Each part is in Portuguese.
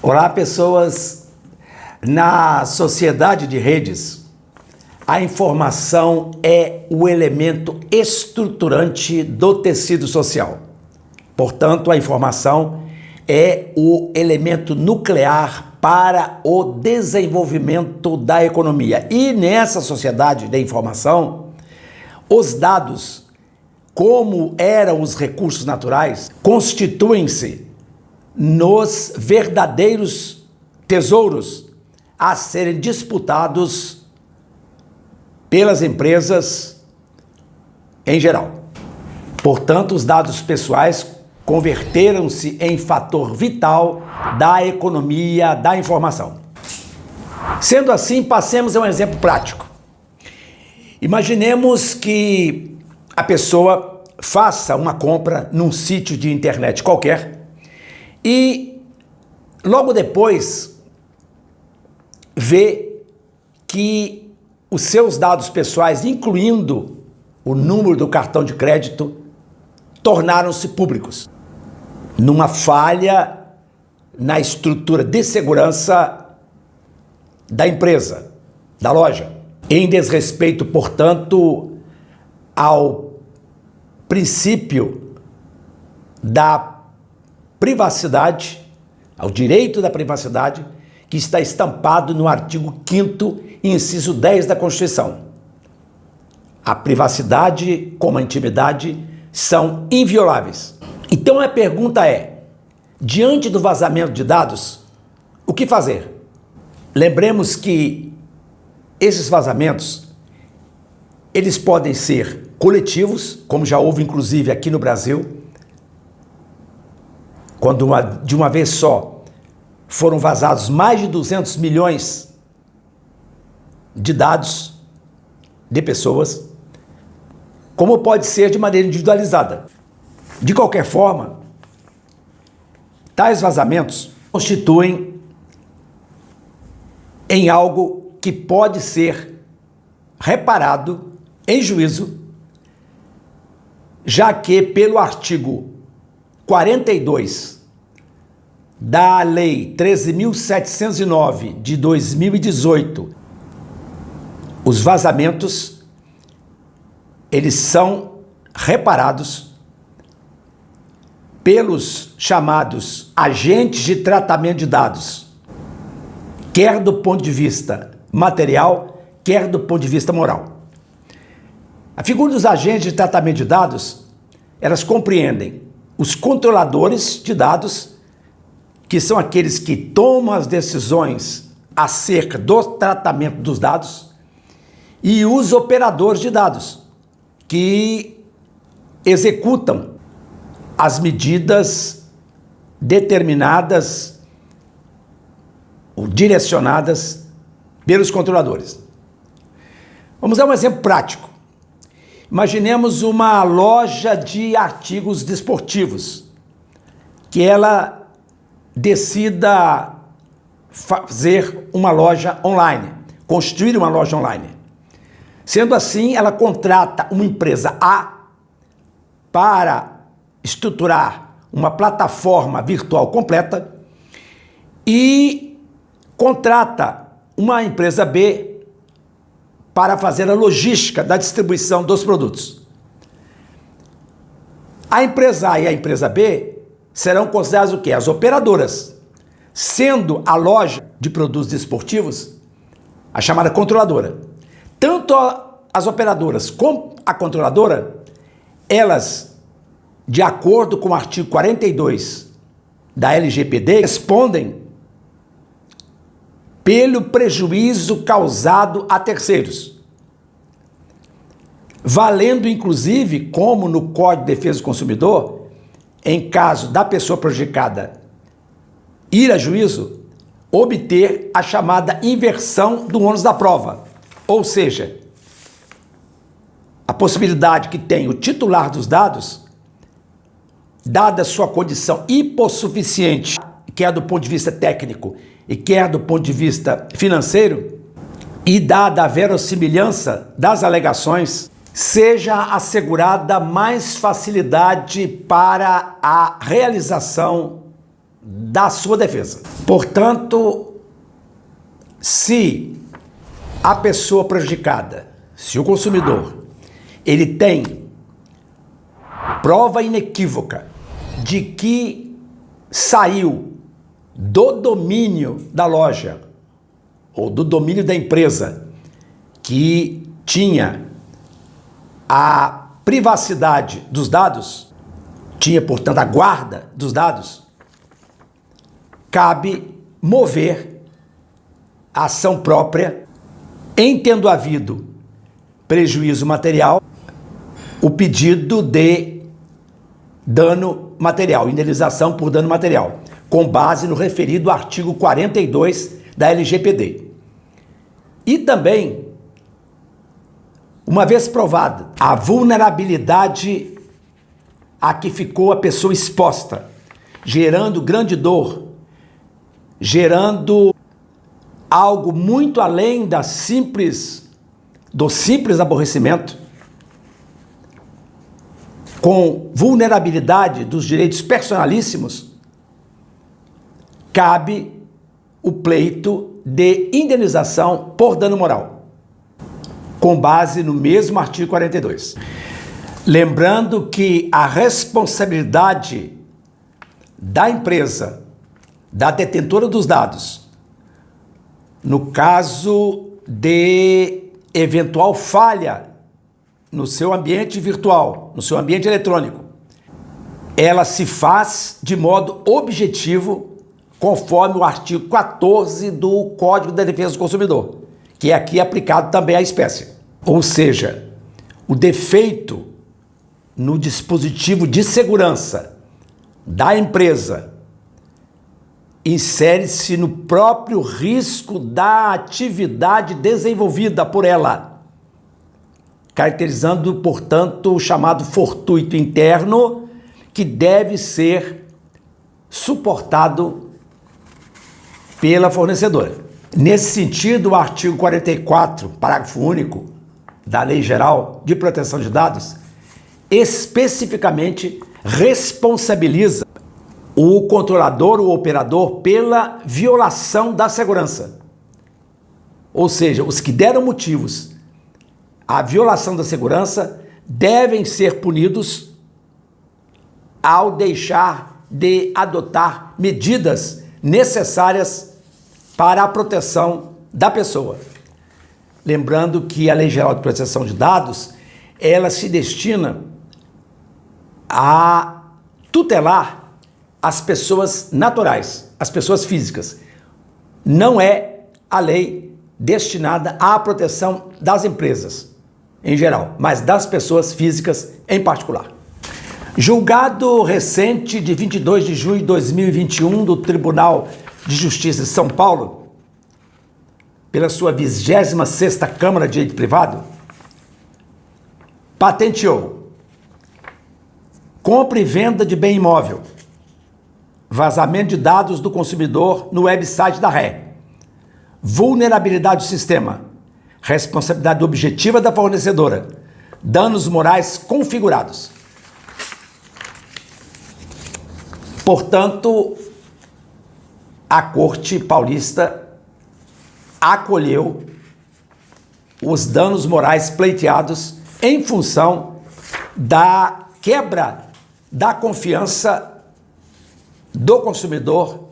Olá, pessoas. Na sociedade de redes, a informação é o elemento estruturante do tecido social. Portanto, a informação é o elemento nuclear para o desenvolvimento da economia. E nessa sociedade da informação, os dados, como eram os recursos naturais, constituem-se nos verdadeiros tesouros a serem disputados pelas empresas em geral. Portanto, os dados pessoais converteram-se em fator vital da economia da informação. Sendo assim, passemos a um exemplo prático. Imaginemos que a pessoa faça uma compra num sítio de internet qualquer e logo depois vê que os seus dados pessoais, incluindo o número do cartão de crédito, tornaram-se públicos. Numa falha na estrutura de segurança da empresa, da loja, em desrespeito, portanto, ao princípio da privacidade, ao direito da privacidade, que está estampado no artigo 5º, inciso 10 da Constituição. A privacidade como a intimidade são invioláveis. Então a pergunta é, diante do vazamento de dados, o que fazer? Lembremos que esses vazamentos, eles podem ser coletivos, como já houve inclusive aqui no Brasil, quando de uma vez só foram vazados mais de 200 milhões de dados de pessoas, como pode ser de maneira individualizada. De qualquer forma, tais vazamentos constituem em algo que pode ser reparado em juízo, já que pelo artigo 42 da Lei 13.709 de 2018, os vazamentos, eles são reparados pelos chamados agentes de tratamento de dados, quer do ponto de vista material, quer do ponto de vista moral. A figura dos agentes de tratamento de dados, elas compreendem os controladores de dados, que são aqueles que tomam as decisões acerca do tratamento dos dados, e os operadores de dados, que executam as medidas determinadas ou direcionadas pelos controladores. Vamos dar um exemplo prático. Imaginemos uma loja de artigos desportivos, que ela decida fazer uma loja online, construir uma loja online. Sendo assim, ela contrata uma empresa A para estruturar uma plataforma virtual completa e contrata uma empresa B para fazer a logística da distribuição dos produtos. A empresa A e a empresa B serão consideradas o quê? As operadoras, sendo a loja de produtos desportivos a chamada controladora. Tanto as operadoras como a controladora, elas, de acordo com o artigo 42 da LGPD, respondem pelo prejuízo causado a terceiros, valendo inclusive, como no Código de Defesa do Consumidor, em caso da pessoa prejudicada ir a juízo, obter a chamada inversão do ônus da prova, ou seja, a possibilidade que tem o titular dos dados, dada a sua condição hipossuficiente, quer do ponto de vista técnico e quer do ponto de vista financeiro, e dada a verossimilhança das alegações, seja assegurada mais facilidade para a realização da sua defesa. Portanto, se a pessoa prejudicada, se o consumidor, ele tem prova inequívoca de que saiu do domínio da loja ou do domínio da empresa que tinha a privacidade dos dados, tinha, portanto, a guarda dos dados, cabe mover a ação própria, em tendo havido prejuízo material, o pedido de dano material, indenização por dano material, com base no referido artigo 42 da LGPD. E também, uma vez provada a vulnerabilidade a que ficou a pessoa exposta, gerando grande dor, gerando algo muito além do simples aborrecimento, com vulnerabilidade dos direitos personalíssimos, cabe o pleito de indenização por dano moral, com base no mesmo artigo 42. Lembrando que a responsabilidade da empresa, da detentora dos dados, no caso de eventual falha no seu ambiente virtual, no seu ambiente eletrônico, ela se faz de modo objetivo, conforme o artigo 14 do Código da Defesa do Consumidor, que é aqui aplicado também à espécie. Ou seja, o defeito no dispositivo de segurança da empresa insere-se no próprio risco da atividade desenvolvida por ela, caracterizando, portanto, o chamado fortuito interno, que deve ser suportado pela fornecedora. Nesse sentido, o artigo 44, parágrafo único da Lei Geral de Proteção de Dados, especificamente responsabiliza o controlador ou operador pela violação da segurança. Ou seja, os que deram motivos à violação da segurança devem ser punidos ao deixar de adotar medidas necessárias para a proteção da pessoa. Lembrando que a Lei Geral de Proteção de Dados, ela se destina a tutelar as pessoas naturais, as pessoas físicas. Não é a lei destinada à proteção das empresas em geral, mas das pessoas físicas em particular. Julgado recente de 22 de junho de 2021 do Tribunal de Justiça de São Paulo, pela sua 26ª Câmara de Direito Privado, patenteou compra e venda de bem imóvel, vazamento de dados do consumidor no website da Ré, vulnerabilidade do sistema, responsabilidade objetiva da fornecedora, danos morais configurados. Portanto, a Corte Paulista acolheu os danos morais pleiteados em função da quebra da confiança do consumidor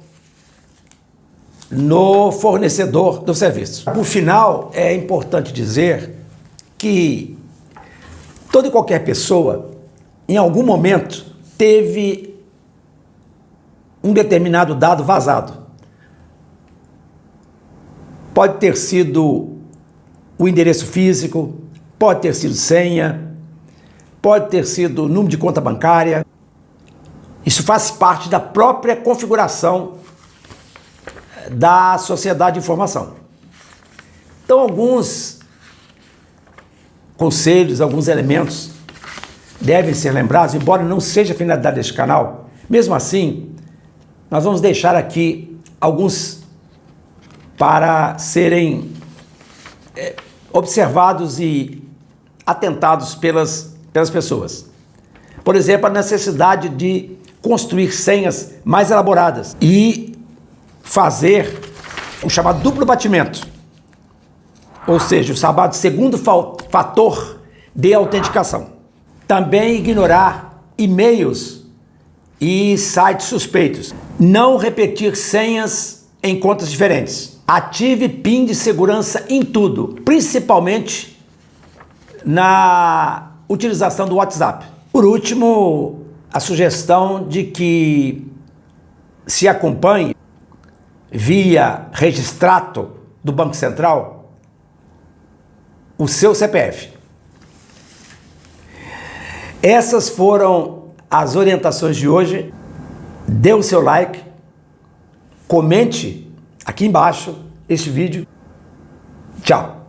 no fornecedor do serviço. Por final, é importante dizer que toda e qualquer pessoa, em algum momento, teve um determinado dado vazado. Pode ter sido o endereço físico, pode ter sido senha, pode ter sido número de conta bancária. Isso faz parte da própria configuração da sociedade de informação. Então, alguns conselhos, alguns elementos devem ser lembrados, embora não seja a finalidade deste canal. Mesmo assim, nós vamos deixar aqui alguns para serem observados e atentados pelas pessoas. Por exemplo, a necessidade de construir senhas mais elaboradas e fazer o chamado duplo batimento, ou seja, o chamado segundo fator de autenticação. Também ignorar e-mails e sites suspeitos. Não repetir senhas em contas diferentes. Ative PIN de segurança em tudo, principalmente na utilização do WhatsApp. Por último, a sugestão de que se acompanhe via registrato do Banco Central o seu CPF. Essas foram as orientações de hoje. Dê o seu like, comente aqui embaixo este vídeo. Tchau!